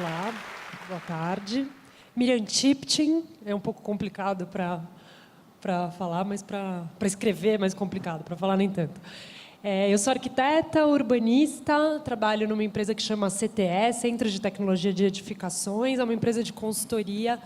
Olá, boa tarde. Miriam Tipton, é um pouco complicado para falar, mas para escrever é mais complicado, para falar nem tanto. Eu sou arquiteta, urbanista, trabalho numa empresa que chama CTE, Centro de Tecnologia de Edificações, é uma empresa de consultoria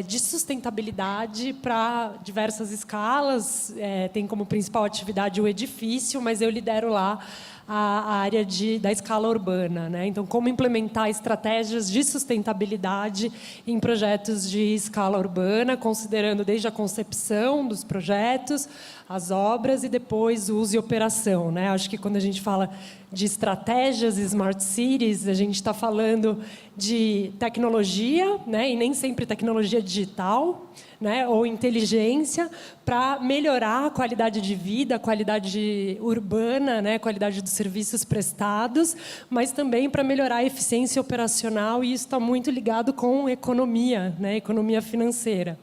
de sustentabilidade para diversas escalas, tem como principal atividade o edifício, mas eu lidero lá a área da escala urbana, né? Então, como implementar estratégias de sustentabilidade em projetos de escala urbana, considerando desde a concepção dos projetos, as obras e depois o uso e operação, né? Acho que quando a gente fala de estratégias Smart Cities, a gente está falando de tecnologia, né? E nem sempre tecnologia digital, né? Ou inteligência, para melhorar a qualidade de vida, a qualidade urbana, né? A qualidade dos serviços prestados, mas também para melhorar a eficiência operacional, e isso está muito ligado com economia, né? Economia financeira.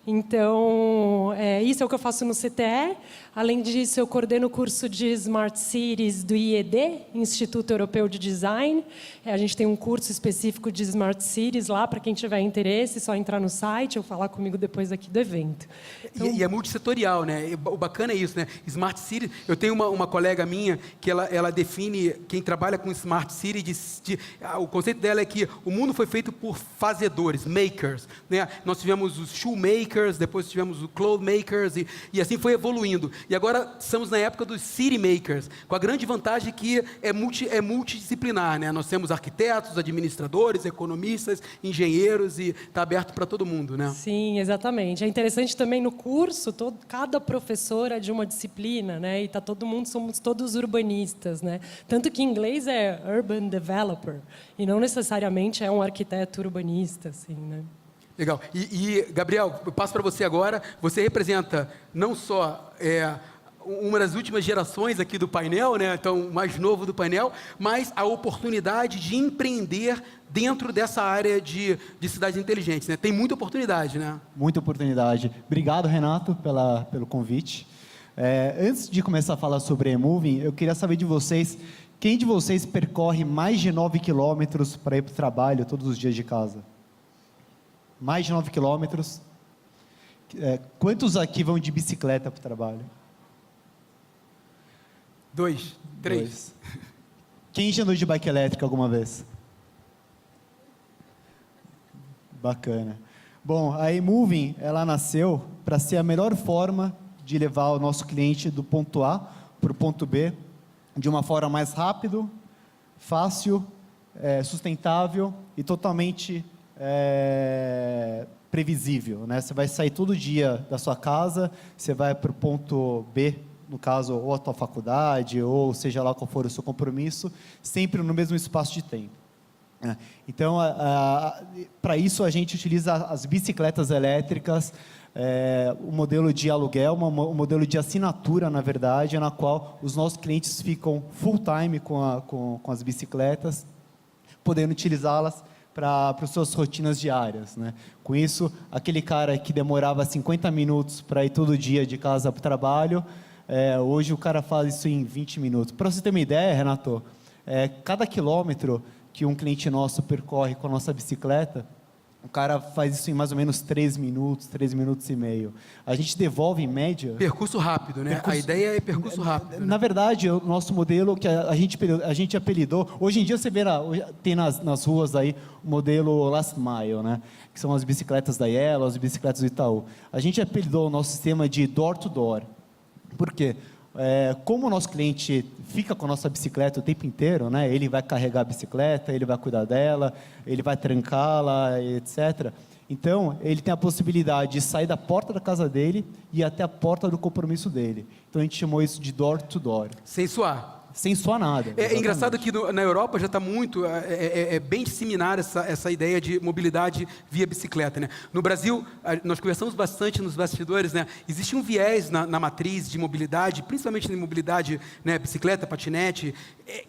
Então, isso é o que eu faço no CTE. Além disso, eu coordeno o curso de Smart Cities do IED, Instituto Europeu de Design. A gente tem um curso específico de Smart Cities lá, para quem tiver interesse, é só entrar no site ou falar comigo depois aqui do evento. Então... E é multissetorial, né? O bacana é isso, né? Smart City, eu tenho uma colega minha que ela define, quem trabalha com Smart City, o conceito dela é que o mundo foi feito por fazedores, makers, né? Nós tivemos os shoemakers, depois tivemos os cloth makers, e assim foi evoluindo. E agora estamos na época dos city makers, com a grande vantagem que é multidisciplinar, né? Nós temos arquitetos, administradores, economistas, engenheiros, e está aberto para todo mundo, né? Sim, exatamente. É interessante também no curso, cada professor é de uma disciplina, né? E somos todos urbanistas, né? Tanto que em inglês é urban developer, e não necessariamente é um arquiteto urbanista, assim, né? Legal. E Gabriel, eu passo para você agora. Você representa não só uma das últimas gerações aqui do painel, né? Então, o mais novo do painel, mas a oportunidade de empreender dentro dessa área de cidades inteligentes, né? Tem muita oportunidade, né? Muita oportunidade. Obrigado, Renato, pelo convite. Antes de começar a falar sobre eMoving, eu queria saber de vocês, quem de vocês percorre mais de 9 quilômetros para ir para o trabalho todos os dias de casa? Mais de 9 quilômetros. Quantos aqui vão de bicicleta para o trabalho? 2, 3. 2. Quem já andou de bike elétrica alguma vez? Bacana. Bom, a eMoving, ela nasceu para ser a melhor forma de levar o nosso cliente do ponto A para o ponto B, de uma forma mais rápida, fácil, sustentável e totalmente previsível, né? Você vai sair todo dia da sua casa, você vai para o ponto B, no caso, ou a tua faculdade, ou seja lá qual for o seu compromisso, sempre no mesmo espaço de tempo. Então, para isso a gente utiliza as bicicletas elétricas, o modelo de aluguel, um modelo de assinatura, na verdade, na qual os nossos clientes ficam full time com as bicicletas, podendo utilizá-las para as suas rotinas diárias, né? Com isso, aquele cara que demorava 50 minutos para ir todo dia de casa para o trabalho, hoje o cara faz isso em 20 minutos. Para você ter uma ideia, Renato, cada quilômetro que um cliente nosso percorre com a nossa bicicleta, o cara faz isso em mais ou menos 3 minutos e meio. A gente devolve em média... Percurso rápido, né? A ideia é percurso rápido. Na verdade, o nosso modelo que a gente apelidou... Hoje em dia você vê tem nas ruas aí o modelo Last Mile, né? Que são as bicicletas da Yellow, as bicicletas do Itaú. A gente apelidou o nosso sistema de door to door. Por quê? Como o nosso cliente fica com a nossa bicicleta o tempo inteiro, né? Ele vai carregar a bicicleta, ele vai cuidar dela, ele vai trancá-la, etc. Então, ele tem a possibilidade de sair da porta da casa dele e ir até a porta do compromisso dele. Então, a gente chamou isso de door to door. Sem suar. Sem suar nada. É engraçado que na Europa já está muito, bem disseminar essa ideia de mobilidade via bicicleta, né? No Brasil, nós conversamos bastante nos bastidores, né? Existe um viés na matriz de mobilidade, principalmente na mobilidade, né, bicicleta, patinete,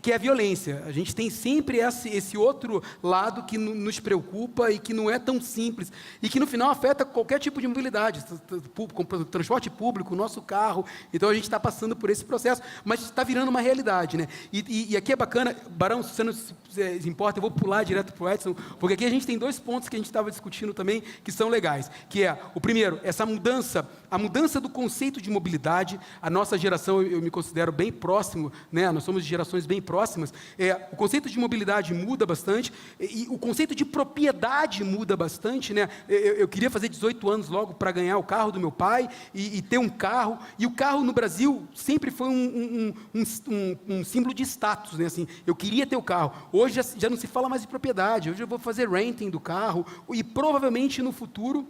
que é a violência. A gente tem sempre esse outro lado que nos preocupa e que não é tão simples e que no final afeta qualquer tipo de mobilidade, transporte público, o nosso carro. Então a gente está passando por esse processo, mas está virando uma realidade. propriedade, né? E aqui é bacana, Barão, se você não se importa, eu vou pular direto para o Edson, porque aqui a gente tem 2 pontos que a gente estava discutindo também, que são legais, que é, o primeiro, essa mudança, a mudança do conceito de mobilidade. A nossa geração, eu me considero bem próximo, né? Nós somos de gerações bem próximas, o conceito de mobilidade muda bastante, e o conceito de propriedade muda bastante, né? Eu queria fazer 18 anos logo para ganhar o carro do meu pai, e ter um carro, e o carro no Brasil sempre foi um símbolo de status, né? Assim, eu queria ter o carro. Hoje já não se fala mais de propriedade, hoje eu vou fazer renting do carro, e provavelmente no futuro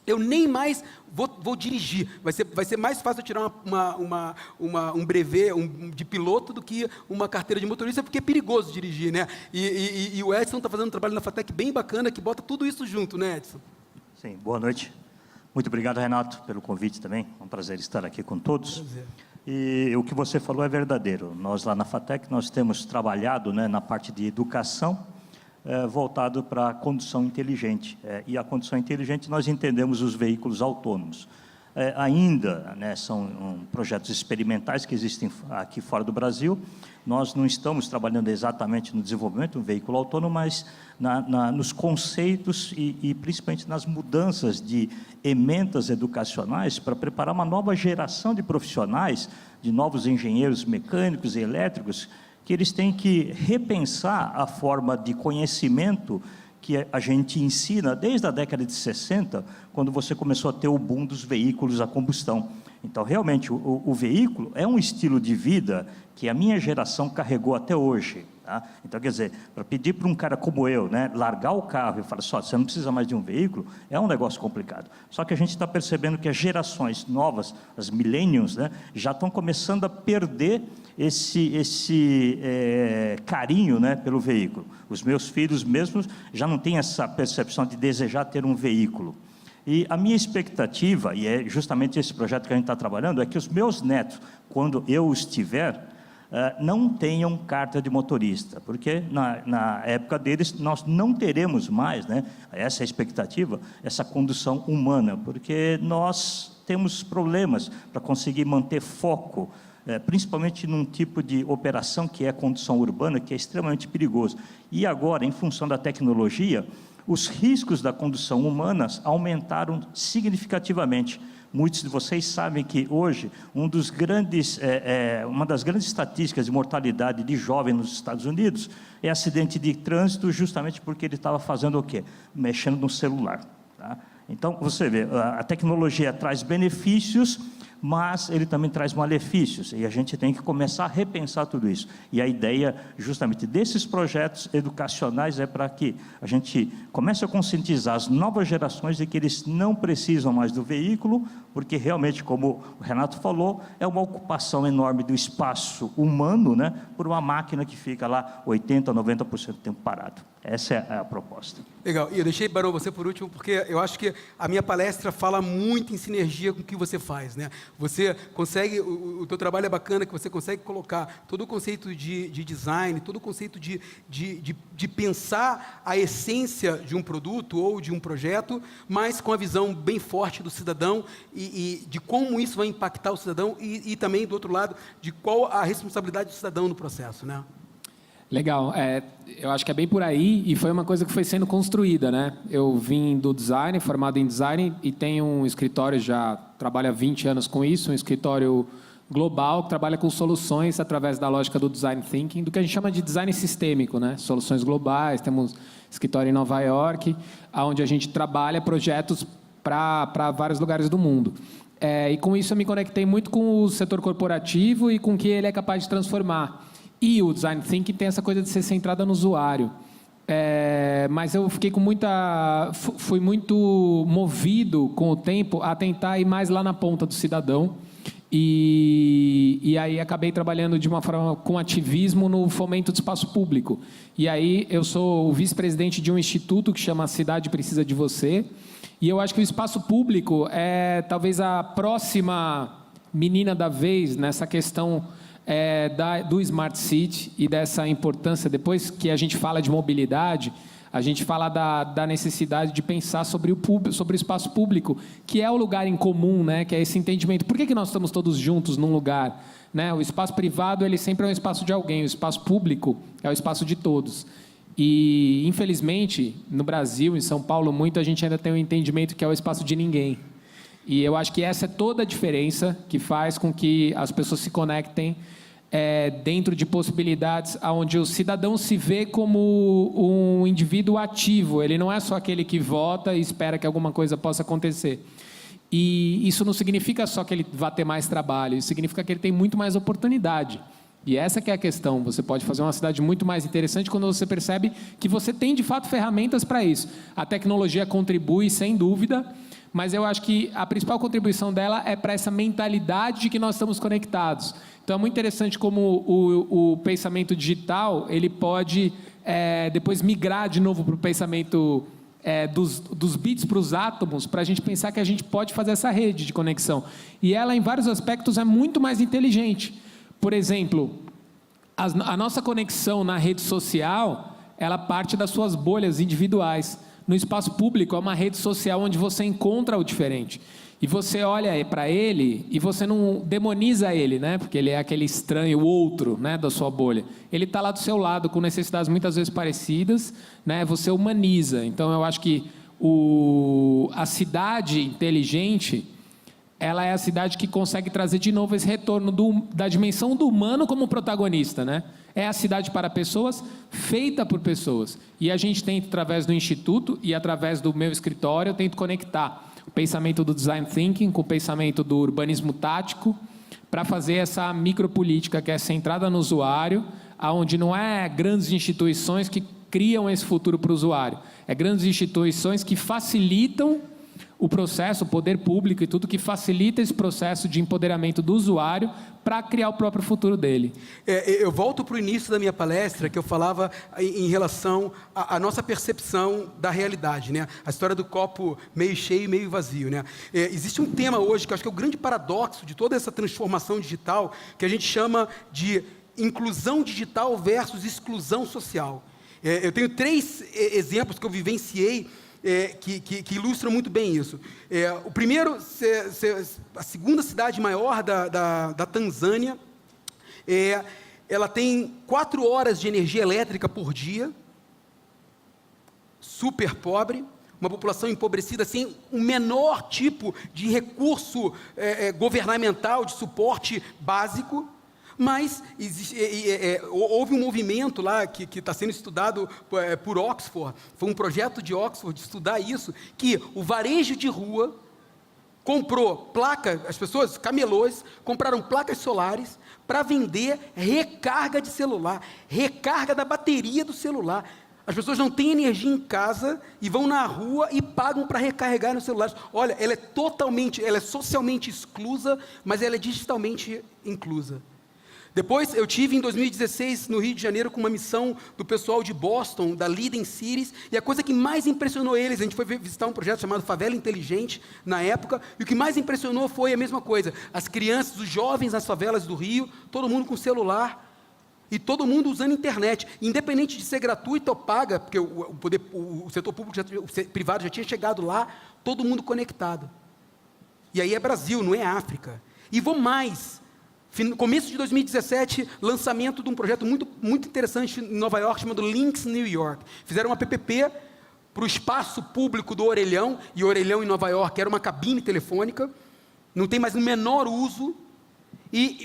eu nem mais vou dirigir. Vai ser mais fácil eu tirar um brevet de piloto do que uma carteira de motorista, porque é perigoso dirigir, né? E o Edson está fazendo um trabalho na FATEC bem bacana, que bota tudo isso junto, né, Edson? Sim, boa noite. Muito obrigado, Renato, pelo convite também. É um prazer estar aqui com todos. Prazer. E o que você falou é verdadeiro. Nós lá na FATEC, nós temos trabalhado, né, na parte de educação, voltado para a condução inteligente. E a condução inteligente, nós entendemos os veículos autônomos. Ainda, né, são projetos experimentais que existem aqui fora do Brasil. Nós não estamos trabalhando exatamente no desenvolvimento de um veículo autônomo, mas nos conceitos e principalmente nas mudanças de emendas educacionais para preparar uma nova geração de profissionais, de novos engenheiros mecânicos e elétricos, que eles têm que repensar a forma de conhecimento que a gente ensina desde a década de 60, quando você começou a ter o boom dos veículos a combustão. Então, realmente, o veículo é um estilo de vida que a minha geração carregou até hoje. Tá? Então, quer dizer, para pedir para um cara como eu, né, largar o carro e falar só, você não precisa mais de um veículo, é um negócio complicado. Só que a gente está percebendo que as gerações novas, as millennials, né, já estão começando a perder esse carinho, né, pelo veículo. Os meus filhos mesmos já não têm essa percepção de desejar ter um veículo. E a minha expectativa, e é justamente esse projeto que a gente está trabalhando, é que os meus netos, quando eu os tiver, não tenham carta de motorista, porque na época deles nós não teremos mais, né, essa é a expectativa, essa condução humana, porque nós temos problemas para conseguir manter foco, principalmente num tipo de operação que é a condução urbana, que é extremamente perigoso. E agora, em função da tecnologia, os riscos da condução humana aumentaram significativamente. Muitos de vocês sabem que hoje uma das grandes estatísticas de mortalidade de jovem nos Estados Unidos é acidente de trânsito, justamente porque ele estava fazendo o quê? Mexendo no celular. Tá? Então, você vê, a tecnologia traz benefícios, mas ele também traz malefícios, e a gente tem que começar a repensar tudo isso. E a ideia, justamente, desses projetos educacionais é para que a gente comece a conscientizar as novas gerações de que eles não precisam mais do veículo, porque realmente, como o Renato falou, é uma ocupação enorme do espaço humano, né, por uma máquina que fica lá 80%, 90% do tempo parado. Essa é a proposta. Legal. E eu deixei, Barão, você por último, porque eu acho que a minha palestra fala muito em sinergia com o que você faz, né? Você consegue, o teu trabalho é bacana, que você consegue colocar todo o conceito de design, todo o conceito de pensar a essência de um produto ou de um projeto, mas com a visão bem forte do cidadão e de como isso vai impactar o cidadão e também, do outro lado, de qual a responsabilidade do cidadão no processo, né? Legal, eu acho que é bem por aí, e foi uma coisa que foi sendo construída, né? Eu vim do design, formado em design, e tenho um escritório, já trabalho há 20 anos com isso, um escritório global que trabalha com soluções através da lógica do design thinking, do que a gente chama de design sistêmico, né? Soluções globais, temos escritório em Nova York, onde a gente trabalha projetos para vários lugares do mundo. E com isso eu me conectei muito com o setor corporativo e com o que ele é capaz de transformar. E o design thinking tem essa coisa de ser centrada no usuário. Mas eu fiquei fui muito movido com o tempo a tentar ir mais lá na ponta do cidadão. E aí acabei trabalhando de uma forma com ativismo no fomento do espaço público. E aí eu sou o vice-presidente de um instituto que chama Cidade Precisa de Você. E eu acho que o espaço público é talvez a próxima menina da vez nessa questão do Smart City e dessa importância. Depois que a gente fala de mobilidade, A gente fala da necessidade de pensar sobre o espaço público, que é o lugar em comum, né? Que é esse entendimento. Por que nós estamos todos juntos num lugar? Né? O espaço privado ele sempre é um espaço de alguém, o espaço público é o espaço de todos. E, infelizmente, no Brasil, em São Paulo, muito a gente ainda tem um entendimento que é o espaço de ninguém. E eu acho que essa é toda a diferença que faz com que as pessoas se conectem dentro de possibilidades onde o cidadão se vê como um indivíduo ativo. Ele não é só aquele que vota e espera que alguma coisa possa acontecer. E isso não significa só que ele vai ter mais trabalho, isso significa que ele tem muito mais oportunidade. E essa que é a questão. Você pode fazer uma cidade muito mais interessante quando você percebe que você tem, de fato, ferramentas para isso. A tecnologia contribui, sem dúvida, mas eu acho que a principal contribuição dela é para essa mentalidade de que nós estamos conectados. Então, é muito interessante como o pensamento digital ele pode depois migrar de novo para o pensamento dos bits para os átomos, para a gente pensar que a gente pode fazer essa rede de conexão. E ela, em vários aspectos, é muito mais inteligente. Por exemplo, a nossa conexão na rede social, ela parte das suas bolhas individuais. No espaço público, é uma rede social onde você encontra o diferente. E você olha para ele e você não demoniza ele, né? Porque ele é aquele estranho, o outro, né, da sua bolha. Ele está lá do seu lado, com necessidades muitas vezes parecidas, né? Você humaniza. Então, eu acho que a cidade inteligente, ela é a cidade que consegue trazer de novo esse retorno da dimensão do humano como protagonista, né? É a cidade para pessoas, feita por pessoas. E a gente tenta, através do Instituto e através do meu escritório, eu tento conectar o pensamento do Design Thinking com o pensamento do urbanismo tático para fazer essa micropolítica que é centrada no usuário, onde não é grandes instituições que criam esse futuro para o usuário, é grandes instituições que facilitam o processo, o poder público e tudo que facilita esse processo de empoderamento do usuário para criar o próprio futuro dele. Eu volto para o início da minha palestra, que eu falava em relação à nossa percepção da realidade, né? A história do copo meio cheio e meio vazio, né? Existe um tema hoje, que eu acho que é o grande paradoxo de toda essa transformação digital, que a gente chama de inclusão digital versus exclusão social. Eu tenho 3 exemplos que eu vivenciei, que ilustram muito bem isso. O primeiro, a segunda cidade maior da Tanzânia, ela tem 4 horas de energia elétrica por dia, super pobre, uma população empobrecida, sem o menor tipo de recurso governamental, de suporte básico. Mas houve um movimento lá que está sendo estudado por Oxford, foi um projeto de Oxford de estudar isso, que o varejo de rua comprou placas, as pessoas, camelôs, compraram placas solares para vender recarga de celular, recarga da bateria do celular. As pessoas não têm energia em casa e vão na rua e pagam para recarregar nos celulares. Olha, ela é socialmente exclusa, mas ela é digitalmente inclusa. Depois, eu tive em 2016 no Rio de Janeiro com uma missão do pessoal de Boston, da Leading Cities, e a coisa que mais impressionou eles, a gente foi visitar um projeto chamado Favela Inteligente, na época, e o que mais impressionou foi a mesma coisa, as crianças, os jovens nas favelas do Rio, todo mundo com celular, e todo mundo usando internet, independente de ser gratuita ou paga, porque o setor público, o privado já tinha chegado lá, todo mundo conectado. E aí é Brasil, não é África. E vou mais. No começo de 2017, lançamento de um projeto muito, muito interessante em Nova York, chamado Links New York. Fizeram uma PPP para o espaço público do Orelhão, e o Orelhão em Nova York era uma cabine telefônica, não tem mais o menor uso,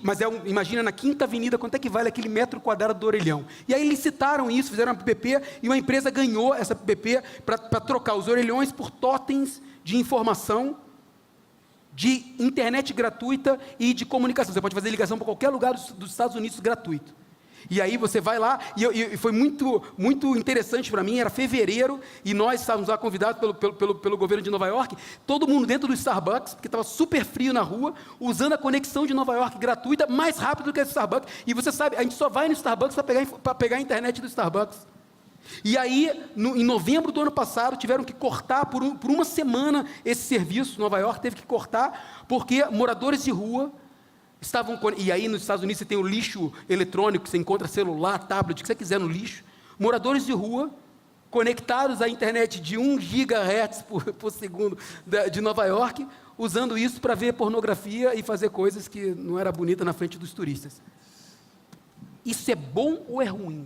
mas imagina na Quinta Avenida, quanto é que vale aquele metro quadrado do Orelhão. E aí licitaram isso, fizeram uma PPP, e uma empresa ganhou essa PPP para trocar os orelhões por totens de informação, de internet gratuita e de comunicação. Você pode fazer ligação para qualquer lugar dos Estados Unidos gratuito. E aí você vai lá, e foi muito, muito interessante para mim, era fevereiro, e nós estávamos lá convidados pelo governo de Nova York, todo mundo dentro do Starbucks, porque estava super frio na rua, usando a conexão de Nova York gratuita, mais rápido do que a Starbucks, e você sabe, a gente só vai no Starbucks para pegar a internet do Starbucks. E aí, em novembro do ano passado, tiveram que cortar por uma semana esse serviço. Nova York teve que cortar, porque moradores de rua estavam... E aí, nos Estados Unidos, você tem o lixo eletrônico, você encontra celular, tablet, o que você quiser no lixo. Moradores de rua conectados à internet de 1 gigahertz por segundo de Nova York, usando isso para ver pornografia e fazer coisas que não era bonita na frente dos turistas. Isso é bom ou é ruim?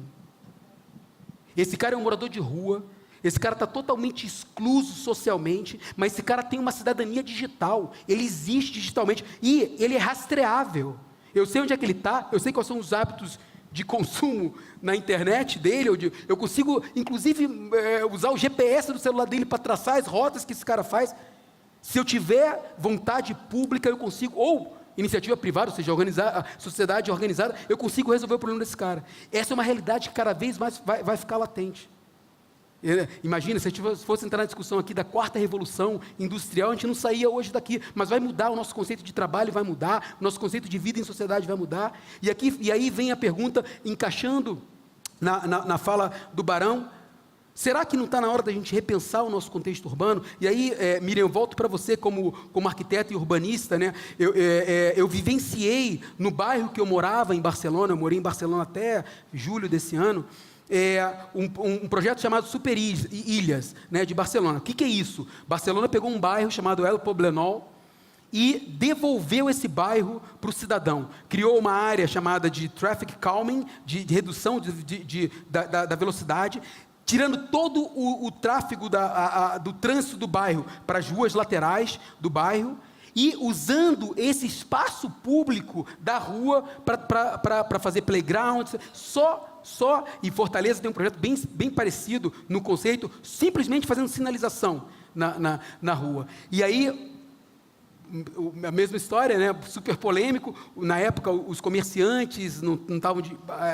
Esse cara é um morador de rua, esse cara está totalmente excluso socialmente, mas esse cara tem uma cidadania digital, ele existe digitalmente e ele é rastreável. Eu sei onde é que ele está, eu sei quais são os hábitos de consumo na internet dele, eu consigo, inclusive, usar o GPS do celular dele para traçar as rotas que esse cara faz. Se eu tiver vontade pública, eu consigo, ou iniciativa privada, ou seja, a sociedade organizada, eu consigo resolver o problema desse cara. Essa é uma realidade que cada vez mais vai ficar latente. Imagina, se a gente fosse entrar na discussão aqui da 4ª revolução industrial, a gente não saía hoje daqui, mas vai mudar o nosso conceito de trabalho, vai mudar, o nosso conceito de vida em sociedade vai mudar, e aí vem a pergunta, encaixando na fala do Barão, será que não está na hora da gente repensar o nosso contexto urbano? E aí, Miriam, eu volto para você como arquiteto e urbanista, né? Eu vivenciei no bairro que eu morava, em Barcelona, eu morei em Barcelona até julho desse ano, um projeto chamado Super Ilhas, né, de Barcelona. O que é isso? Barcelona pegou um bairro chamado El Poblenou e devolveu esse bairro para o cidadão. Criou uma área chamada de traffic calming, de redução da velocidade, tirando todo o tráfego do trânsito do bairro para as ruas laterais do bairro, e usando esse espaço público da rua para fazer playgrounds, e Fortaleza tem um projeto bem parecido no conceito, simplesmente fazendo sinalização na rua. E aí, a mesma história, né? Super polêmico, na época os comerciantes não estavam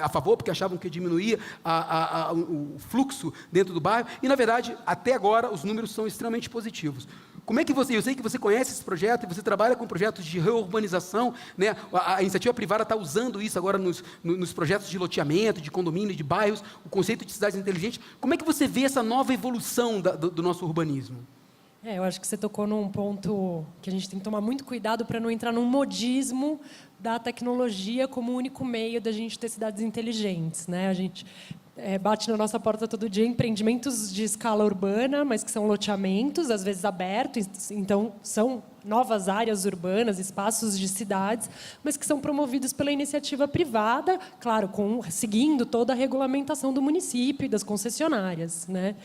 a favor, porque achavam que diminuía o fluxo dentro do bairro, e na verdade, até agora, os números são extremamente positivos. Como é que eu sei que você conhece esse projeto, e você trabalha com projetos de reurbanização, né? A iniciativa privada está usando isso agora nos projetos de loteamento, de condomínio, de bairros, o conceito de cidades inteligentes. Como é que você vê essa nova evolução do nosso urbanismo? Eu acho que você tocou num ponto que a gente tem que tomar muito cuidado para não entrar num modismo da tecnologia como único meio da gente ter cidades inteligentes, né? A gente bate na nossa porta todo dia empreendimentos de escala urbana, mas que são loteamentos, às vezes abertos, então são novas áreas urbanas, espaços de cidades, mas que são promovidos pela iniciativa privada, claro, seguindo toda a regulamentação do município e das concessionárias, né?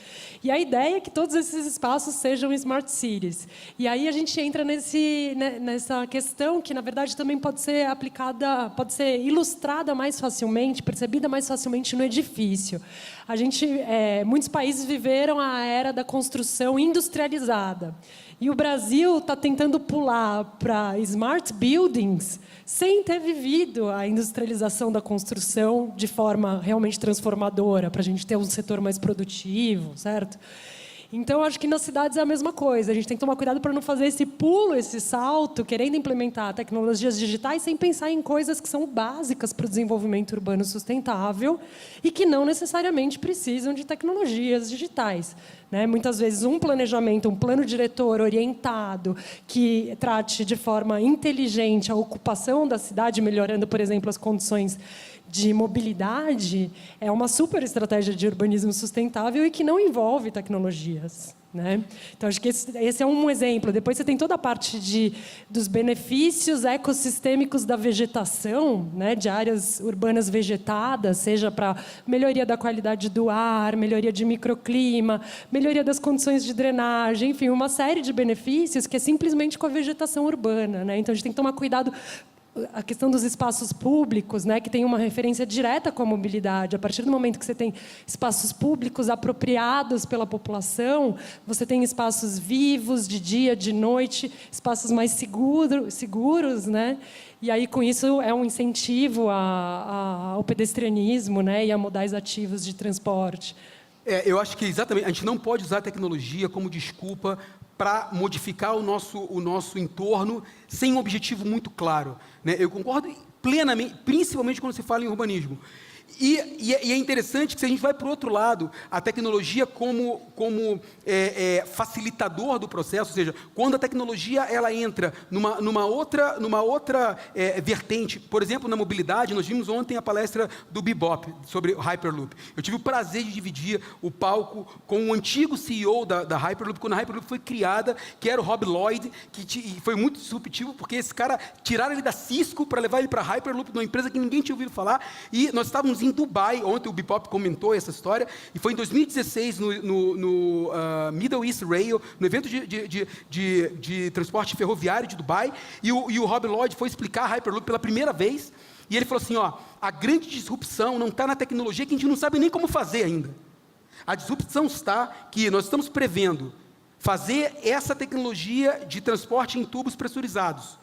E a ideia é que todos esses espaços sejam smart cities. E aí a gente entra nessa questão que, na verdade, também pode ser aplicada, pode ser ilustrada mais facilmente, percebida mais facilmente no edifício. Muitos países viveram a era da construção industrializada. E o Brasil está tentando pular para smart buildings sem ter vivido a industrialização da construção de forma realmente transformadora, para a gente ter um setor mais produtivo, certo? Então, acho que nas cidades é a mesma coisa. A gente tem que tomar cuidado para não fazer esse pulo, esse salto, querendo implementar tecnologias digitais sem pensar em coisas que são básicas para o desenvolvimento urbano sustentável e que não necessariamente precisam de tecnologias digitais, né? Muitas vezes, um planejamento, um plano diretor orientado, que trate de forma inteligente a ocupação da cidade, melhorando, por exemplo, as condições de mobilidade, é uma super estratégia de urbanismo sustentável e que não envolve tecnologias, né? Então, acho que esse é um exemplo. Depois você tem toda a parte dos benefícios ecossistêmicos da vegetação, né, de áreas urbanas vegetadas, seja para melhoria da qualidade do ar, melhoria de microclima, melhoria das condições de drenagem, enfim, uma série de benefícios que é simplesmente com a vegetação urbana, né? Então, a gente tem que tomar cuidado. A questão dos espaços públicos, né, que tem uma referência direta com a mobilidade. A partir do momento que você tem espaços públicos apropriados pela população, você tem espaços vivos, de dia, de noite, espaços mais seguros, né? E aí, com isso, é um incentivo ao pedestrianismo, né, e a modais ativos de transporte. Eu acho que, exatamente, a gente não pode usar a tecnologia como desculpa para modificar o nosso entorno sem um objetivo muito claro, né? Eu concordo plenamente, principalmente quando se fala em urbanismo. E é interessante que se a gente vai para o outro lado, a tecnologia como facilitador do processo, ou seja, quando a tecnologia ela entra numa outra vertente, por exemplo, na mobilidade, nós vimos ontem a palestra do Bebop sobre o Hyperloop. Eu tive o prazer de dividir o palco com o antigo CEO da Hyperloop, quando a Hyperloop foi criada, que era o Rob Lloyd, e foi muito disruptivo, porque esse cara, tiraram ele da Cisco para levar ele para a Hyperloop, numa empresa que ninguém tinha ouvido falar, e nós estávamos em Dubai, ontem o Bebop comentou essa história, e foi em 2016 no Middle East Rail, no evento de transporte ferroviário de Dubai, e o Rob Lloyd foi explicar a Hyperloop pela primeira vez, e ele falou assim, a grande disrupção não está na tecnologia, que a gente não sabe nem como fazer ainda. A disrupção está que nós estamos prevendo fazer essa tecnologia de transporte em tubos pressurizados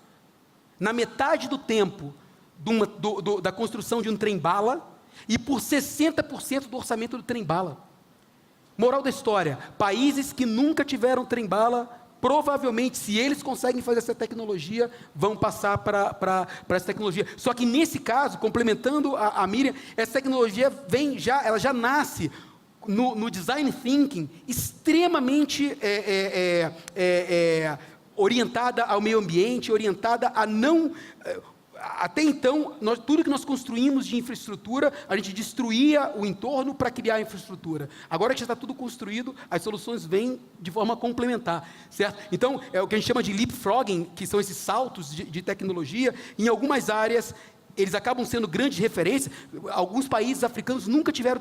na metade do tempo da construção de um trem-bala, e por 60% do orçamento do trem-bala. Moral da história, países que nunca tiveram trem-bala, provavelmente, se eles conseguem fazer essa tecnologia, vão passar para essa tecnologia. Só que nesse caso, complementando a Miriam, essa tecnologia ela já nasce no design thinking extremamente orientada ao meio ambiente, orientada a não... Até então, tudo que nós construímos de infraestrutura, a gente destruía o entorno para criar a infraestrutura. Agora que já está tudo construído, as soluções vêm de forma complementar, certo? Então, é o que a gente chama de leapfrogging, que são esses saltos de tecnologia. Em algumas áreas, eles acabam sendo grandes referências. Alguns países africanos nunca tiveram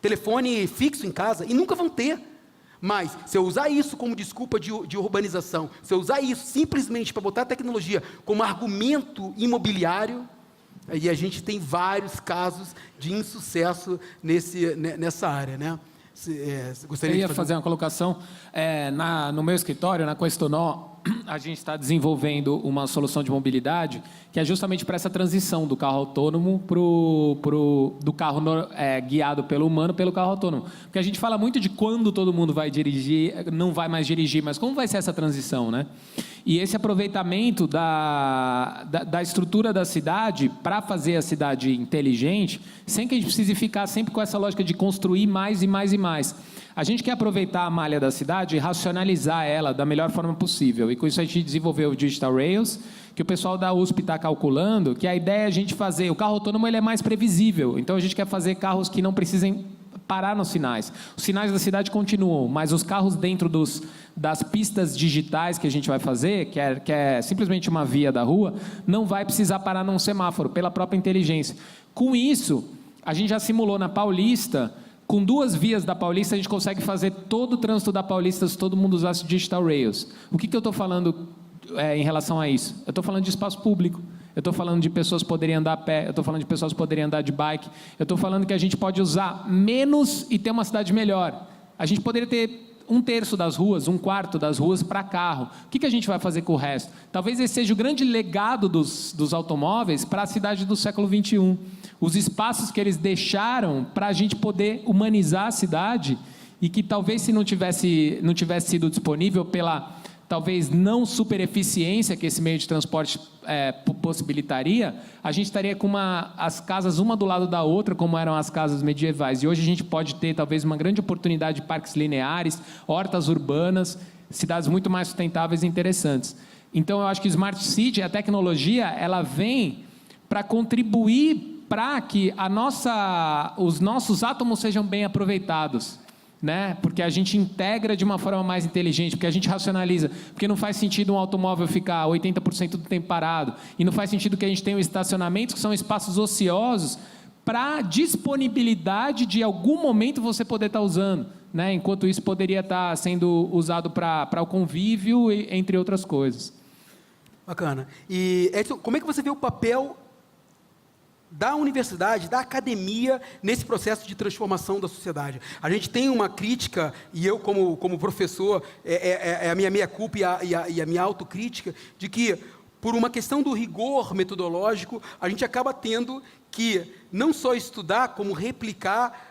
telefone fixo em casa e nunca vão ter. Mas, se eu usar isso como desculpa de urbanização, se eu usar isso simplesmente para botar a tecnologia como argumento imobiliário, aí a gente tem vários casos de insucesso nessa área, né? Eu ia fazer uma colocação. No meu escritório, na Questonó, a gente está desenvolvendo uma solução de mobilidade que é justamente para essa transição do carro autônomo do carro guiado pelo humano pelo carro autônomo. Porque a gente fala muito de quando todo mundo vai dirigir, não vai mais dirigir, mas como vai ser essa transição, né? E esse aproveitamento da estrutura da cidade para fazer a cidade inteligente, sem que a gente precise ficar sempre com essa lógica de construir mais e mais e mais. A gente quer aproveitar a malha da cidade e racionalizar ela da melhor forma possível. E com isso a gente desenvolveu o Digital Rails, que o pessoal da USP está calculando, que a ideia é a gente fazer... O carro autônomo ele é mais previsível, então a gente quer fazer carros que não precisem parar nos sinais. Os sinais da cidade continuam, mas os carros dentro das pistas digitais que a gente vai fazer, que é simplesmente uma via da rua, não vai precisar parar num semáforo, pela própria inteligência. Com isso, a gente já simulou na Paulista... Com 2 vias da Paulista, a gente consegue fazer todo o trânsito da Paulista se todo mundo usasse Digital Rails. O que eu estou falando em relação a isso? Eu estou falando de espaço público, eu estou falando de pessoas poderem andar a pé, eu estou falando de pessoas poderem andar de bike, eu estou falando que a gente pode usar menos e ter uma cidade melhor. A gente poderia ter 1/3 das ruas, 1/4 das ruas para carro. O que a gente vai fazer com o resto? Talvez esse seja o grande legado dos automóveis para a cidade do século XXI. Os espaços que eles deixaram para a gente poder humanizar a cidade e que talvez se não tivesse sido disponível pela talvez não super eficiência que esse meio de transporte possibilitaria, a gente estaria com as casas uma do lado da outra, como eram as casas medievais. E hoje a gente pode ter talvez uma grande oportunidade de parques lineares, hortas urbanas, cidades muito mais sustentáveis e interessantes. Então eu acho que o Smart City, a tecnologia, ela vem para contribuir para que os nossos átomos sejam bem aproveitados, né? Porque a gente integra de uma forma mais inteligente, porque a gente racionaliza, porque não faz sentido um automóvel ficar 80% do tempo parado, e não faz sentido que a gente tenha estacionamentos que são espaços ociosos para disponibilidade de algum momento você poder estar usando, né? Enquanto isso poderia estar sendo usado para o convívio, entre outras coisas. Bacana. E Edson, como é que você vê o papel da universidade, da academia, nesse processo de transformação da sociedade? A gente tem uma crítica, e eu como professor, a minha meia-culpa e a minha autocrítica, de que, por uma questão do rigor metodológico, a gente acaba tendo que não só estudar, como replicar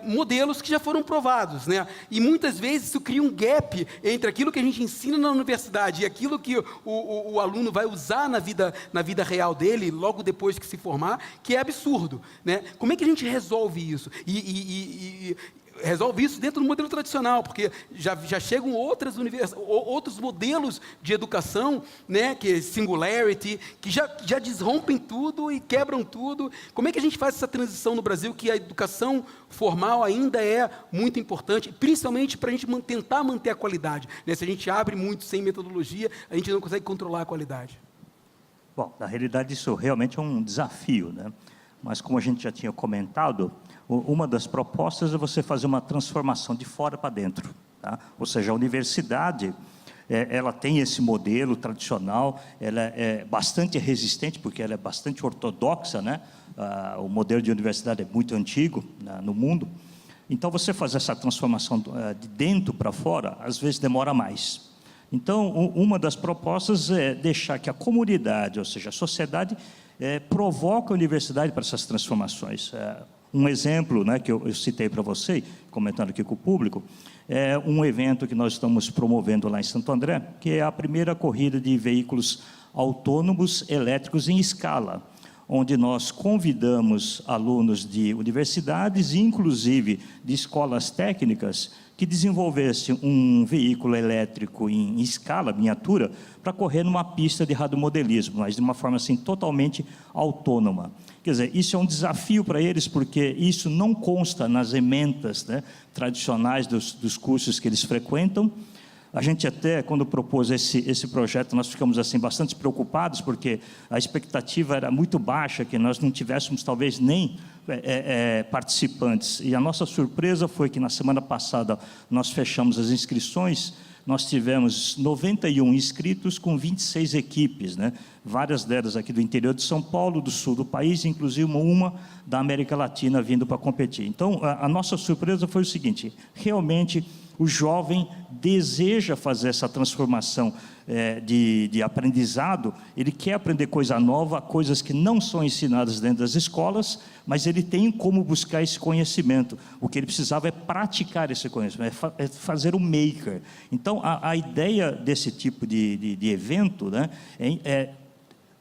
modelos que já foram provados, né? E muitas vezes isso cria um gap entre aquilo que a gente ensina na universidade e aquilo que o aluno vai usar na vida real dele, logo depois que se formar, que é absurdo, né? Como é que a gente resolve isso? Resolve isso dentro do modelo tradicional, porque já chegam outros modelos de educação, né, que é Singularity, que já desrompem tudo e quebram tudo. Como é que a gente faz essa transição no Brasil, que a educação formal ainda é muito importante, principalmente para a gente tentar manter a qualidade, né? Se a gente abre muito sem metodologia, a gente não consegue controlar a qualidade. Bom, na realidade isso realmente é um desafio, né? Mas como a gente já tinha comentado, uma das propostas é você fazer uma transformação de fora para dentro, tá? Ou seja, a universidade, ela tem esse modelo tradicional, ela é bastante resistente, porque ela é bastante ortodoxa, né? O modelo de universidade é muito antigo no mundo. Então, você fazer essa transformação de dentro para fora, às vezes demora mais. Então, uma das propostas é deixar que a comunidade, ou seja, a sociedade, provoque a universidade para essas transformações. Um exemplo, né, que eu citei para você, comentando aqui com o público, é um evento que nós estamos promovendo lá em Santo André, que é a primeira corrida de veículos autônomos elétricos em escala, onde nós convidamos alunos de universidades, inclusive de escolas técnicas, que desenvolvessem um veículo elétrico em escala, miniatura, para correr numa pista de radiomodelismo, mas de uma forma assim totalmente autônoma. Quer dizer, isso é um desafio para eles, porque isso não consta nas ementas, né, tradicionais dos cursos que eles frequentam. A gente até, quando propôs esse projeto, nós ficamos assim bastante preocupados, porque a expectativa era muito baixa, que nós não tivéssemos talvez nem participantes. E a nossa surpresa foi que na semana passada nós fechamos as inscrições, nós tivemos 91 inscritos com 26 equipes, né? Várias delas aqui do interior de São Paulo, do sul do país, inclusive uma da América Latina vindo para competir. Então, a nossa surpresa foi o seguinte: realmente o jovem deseja fazer essa transformação de aprendizado, ele quer aprender coisa nova, coisas que não são ensinadas dentro das escolas, mas ele tem como buscar esse conhecimento. O que ele precisava é praticar esse conhecimento, é fazer o maker. Então, a ideia desse tipo de evento, né, é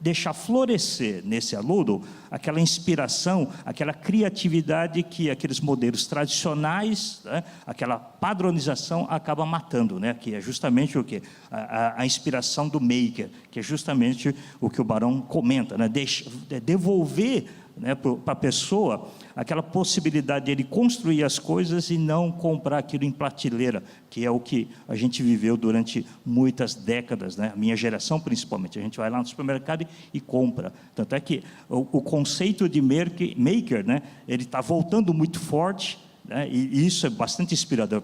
deixar florescer nesse aluno aquela inspiração, aquela criatividade que aqueles modelos tradicionais, né, aquela padronização acaba matando, né, que é justamente o que? A inspiração do maker, que é justamente o que o Barão comenta, né, devolver, né, para a pessoa aquela possibilidade de ele construir as coisas e não comprar aquilo em prateleira, que é o que a gente viveu durante muitas décadas, né? A minha geração principalmente, a gente vai lá no supermercado e compra. Tanto é que o conceito de maker, né, ele está voltando muito forte, né? E isso é bastante inspirador,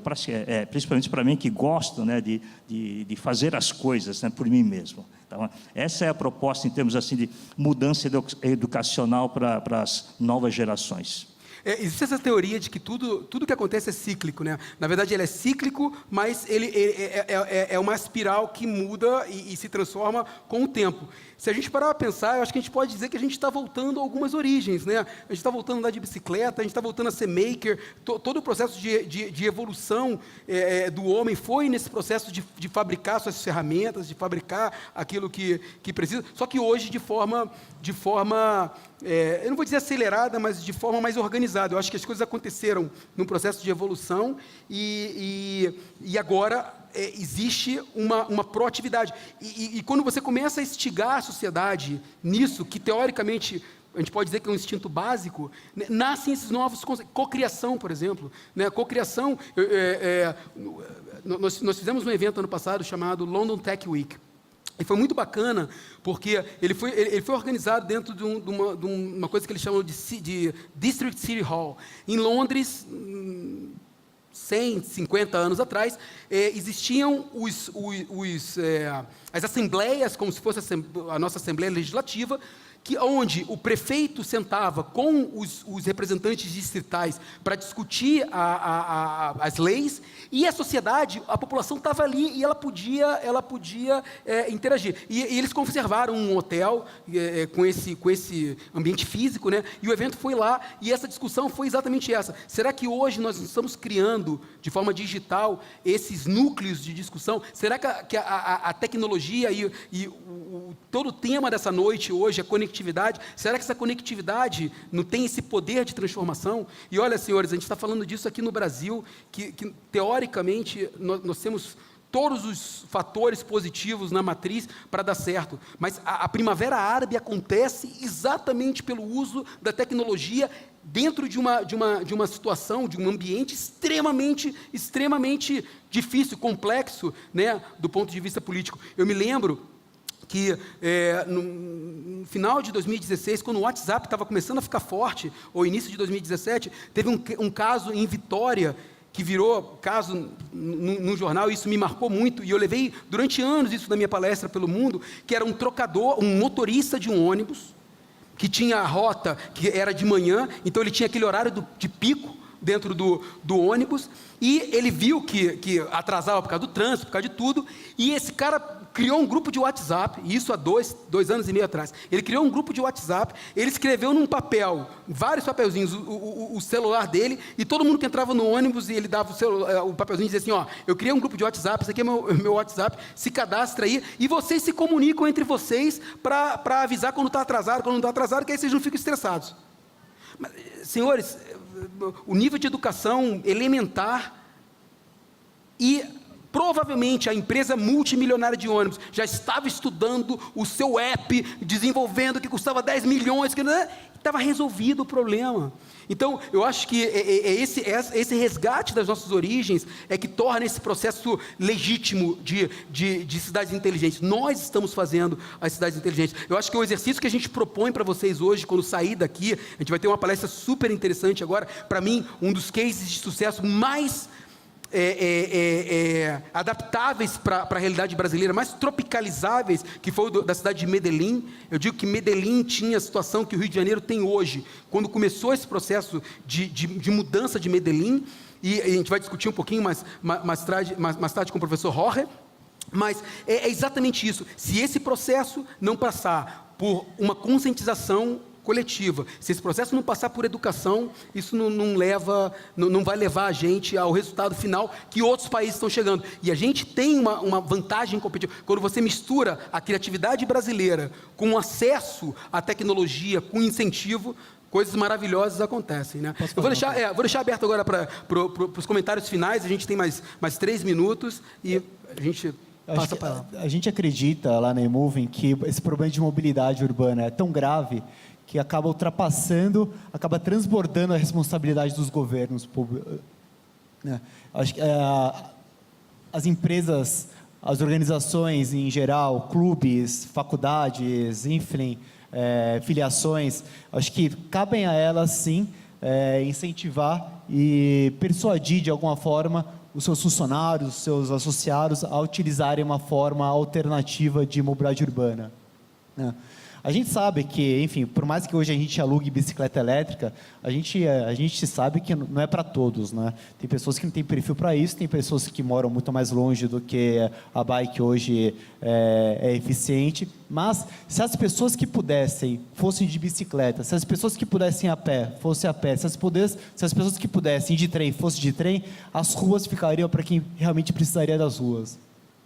principalmente para mim que gosto, né, de fazer as coisas, né, por mim mesmo. Então, essa é a proposta em termos assim de mudança educacional para as novas gerações. Existe essa teoria de que tudo que acontece é cíclico, né? Na verdade, ele é cíclico, mas ele é uma espiral que muda e se transforma com o tempo. Se a gente parar para pensar, eu acho que a gente pode dizer que a gente está voltando a algumas origens, né? A gente está voltando a andar de bicicleta, a gente está voltando a ser maker. Todo o processo de evolução do homem foi nesse processo de fabricar suas ferramentas, de fabricar aquilo que precisa, só que hoje de forma eu não vou dizer acelerada, mas de forma mais organizada. Eu acho que as coisas aconteceram num processo de evolução e agora existe uma proatividade. E quando você começa a instigar a sociedade nisso, que teoricamente a gente pode dizer que é um instinto básico, né, nascem esses novos conceitos. Cocriação, por exemplo. Né? Cocriação, nós fizemos um evento ano passado chamado London Tech Week. E foi muito bacana, porque ele foi organizado dentro de uma coisa que eles chamam de District City Hall. Em Londres, 150 anos atrás, existiam as assembleias, como se fosse a nossa Assembleia Legislativa, onde o prefeito sentava com os representantes distritais para discutir as leis, e a sociedade, a população estava ali e ela podia interagir. E eles conservaram um hotel com esse ambiente físico, né? E o evento foi lá, e essa discussão foi exatamente essa. Será que hoje nós estamos criando, de forma digital, esses núcleos de discussão? Será que a tecnologia e todo o tema dessa noite hoje, a conectividade, será que essa conectividade não tem esse poder de transformação? E olha, senhores, a gente está falando disso aqui no Brasil, que teoricamente nós temos todos os fatores positivos na matriz para dar certo, mas a primavera árabe acontece exatamente pelo uso da tecnologia dentro de uma situação, de um ambiente extremamente difícil, complexo, né, do ponto de vista político. Eu me lembro que no final de 2016, quando o WhatsApp estava começando a ficar forte, ou início de 2017, teve um caso em Vitória, que virou caso num jornal, e isso me marcou muito, e eu levei durante anos isso na minha palestra pelo mundo, que era um trocador, um motorista de um ônibus, que tinha a rota que era de manhã, então ele tinha aquele horário de pico dentro do ônibus, e ele viu que atrasava por causa do trânsito, por causa de tudo, e esse cara criou um grupo de WhatsApp, isso há 2 anos e meio atrás. Ele criou um grupo de WhatsApp, ele escreveu num papel, vários papelzinhos, o celular dele, e todo mundo que entrava no ônibus, e ele dava o papelzinho e dizia assim, ó, eu criei um grupo de WhatsApp, esse aqui é meu WhatsApp, se cadastra aí, e vocês se comunicam entre vocês para avisar quando está atrasado, que aí vocês não ficam estressados. Mas, senhores, o nível de educação elementar, e provavelmente a empresa multimilionária de ônibus já estava estudando o seu app, desenvolvendo, que custava 10 milhões, que estava resolvido o problema. Então, eu acho que esse resgate das nossas origens é que torna esse processo legítimo de cidades inteligentes. Nós estamos fazendo as cidades inteligentes. Eu acho que o exercício que a gente propõe para vocês hoje, quando sair daqui, a gente vai ter uma palestra super interessante agora, para mim, um dos cases de sucesso mais adaptáveis para a realidade brasileira, mais tropicalizáveis, que foi o da cidade de Medellín. Eu digo que Medellín tinha a situação que o Rio de Janeiro tem hoje, quando começou esse processo de mudança de Medellín, e a gente vai discutir um pouquinho mais tarde com o professor Jorge, mas é exatamente isso. Se esse processo não passar por uma conscientização coletiva, se esse processo não passar por educação, isso não vai levar a gente ao resultado final que outros países estão chegando. E a gente tem uma vantagem competitiva. Quando você mistura a criatividade brasileira com acesso à tecnologia, com incentivo, coisas maravilhosas acontecem, né? Eu vou deixar aberto agora para os comentários finais. A gente tem mais 3 minutos e a gente passa para lá. A gente acredita lá na eMoving que esse problema de mobilidade urbana é tão grave que acaba ultrapassando, acaba transbordando a responsabilidade dos governos públicos. Acho que as empresas, as organizações em geral, clubes, faculdades, enfim, filiações, acho que cabem a elas, sim, incentivar e persuadir de alguma forma os seus funcionários, os seus associados a utilizarem uma forma alternativa de mobilidade urbana. A gente sabe que, enfim, por mais que hoje a gente alugue bicicleta elétrica, a gente sabe que não é para todos, né? Tem pessoas que não têm perfil para isso, tem pessoas que moram muito mais longe do que a bike hoje é eficiente, mas se as pessoas que pudessem fossem de bicicleta, se as pessoas que pudessem a pé fossem a pé, se as pessoas que pudessem ir de trem fossem de trem, as ruas ficariam para quem realmente precisaria das ruas,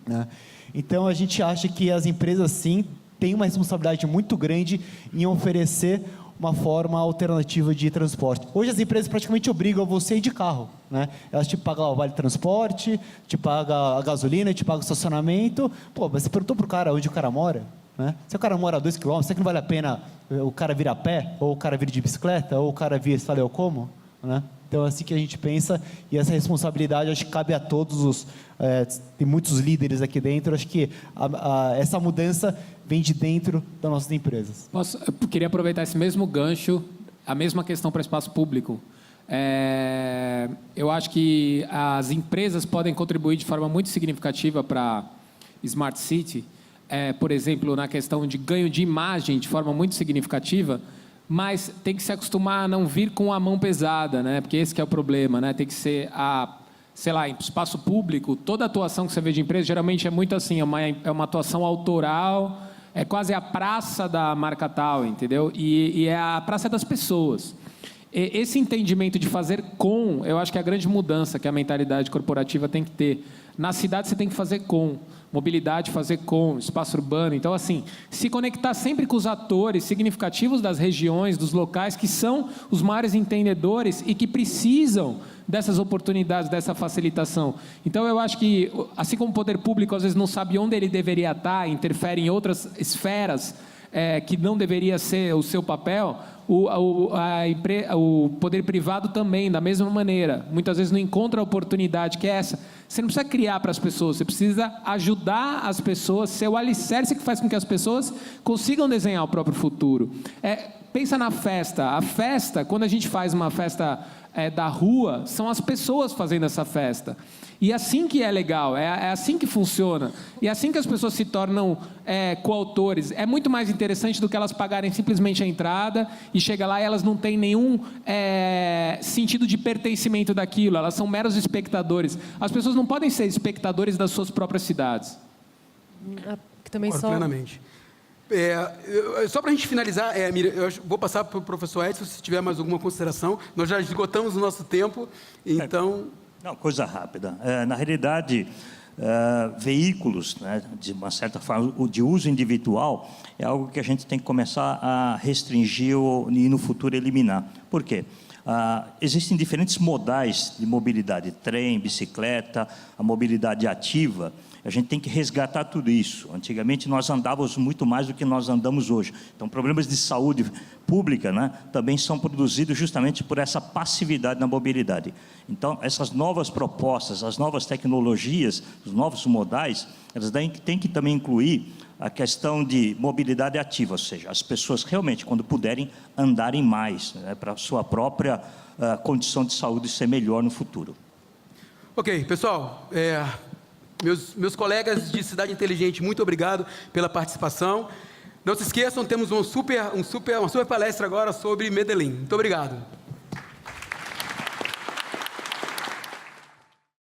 né? Então a gente acha que as empresas, sim, tem uma responsabilidade muito grande em oferecer uma forma alternativa de transporte. Hoje as empresas praticamente obrigam você a ir de carro, né? Elas te pagam o vale transporte, te pagam a gasolina, te pagam o estacionamento. Pô, mas você perguntou para o cara onde o cara mora, né? Se o cara mora a 2 km, será que não vale a pena o cara vir a pé, ou o cara vir de bicicleta, ou o cara vir, sabe eu como, né? Então é assim que a gente pensa, e essa responsabilidade acho que cabe a todos tem muitos líderes aqui dentro, acho que essa mudança vem de dentro das nossas empresas. Eu queria aproveitar esse mesmo gancho, a mesma questão para espaço público. Eu acho que as empresas podem contribuir de forma muito significativa para Smart City, por exemplo, na questão de ganho de imagem de forma muito significativa, mas tem que se acostumar a não vir com a mão pesada, né? Porque esse que é o problema, né? Tem que ser sei lá, em espaço público, toda atuação que você vê de empresa, geralmente é muito assim, é uma atuação autoral, é quase a praça da marca tal, entendeu? E é a praça das pessoas. Esse entendimento de fazer com, eu acho que é a grande mudança que a mentalidade corporativa tem que ter. Na cidade você tem que fazer com, mobilidade fazer com, espaço urbano. Então, assim, se conectar sempre com os atores significativos das regiões, dos locais, que são os maiores entendedores e que precisam dessas oportunidades, dessa facilitação. Então, eu acho que, assim como o poder público às vezes não sabe onde ele deveria estar, interfere em outras esferas que não deveria ser o seu papel, o poder privado também, da mesma maneira. Muitas vezes não encontra a oportunidade que é essa. Você não precisa criar para as pessoas, você precisa ajudar as pessoas, ser o alicerce que faz com que as pessoas consigam desenhar o próprio futuro. Pensa na festa. A festa, quando a gente faz uma festa da rua, são as pessoas fazendo essa festa. E assim que é legal, é assim que funciona. E é assim que as pessoas se tornam coautores. É muito mais interessante do que elas pagarem simplesmente a entrada e chega lá e elas não têm nenhum sentido de pertencimento daquilo. Elas são meros espectadores. As pessoas não podem ser espectadores das suas próprias cidades. Também só... Plenamente. Só para a gente finalizar, Miriam, eu vou passar para o professor Edson, se tiver mais alguma consideração. Nós já esgotamos o nosso tempo, então... Não, coisa rápida. Na realidade, veículos, né, de uma certa forma, de uso individual, é algo que a gente tem que começar a restringir e no futuro eliminar. Por quê? Existem diferentes modais de mobilidade, trem, bicicleta, a mobilidade ativa. A gente tem que resgatar tudo isso. Antigamente nós andávamos muito mais do que nós andamos hoje. Então problemas de saúde pública, né, também são produzidos justamente por essa passividade na mobilidade. Então essas novas propostas, as novas tecnologias, os novos modais, elas têm que também incluir a questão de mobilidade ativa, ou seja, as pessoas realmente, quando puderem, andarem mais, né, para a sua própria condição de saúde ser melhor no futuro. Ok, pessoal, meus colegas de Cidade Inteligente, muito obrigado pela participação. Não se esqueçam, temos uma super palestra agora sobre Medellín. Muito obrigado.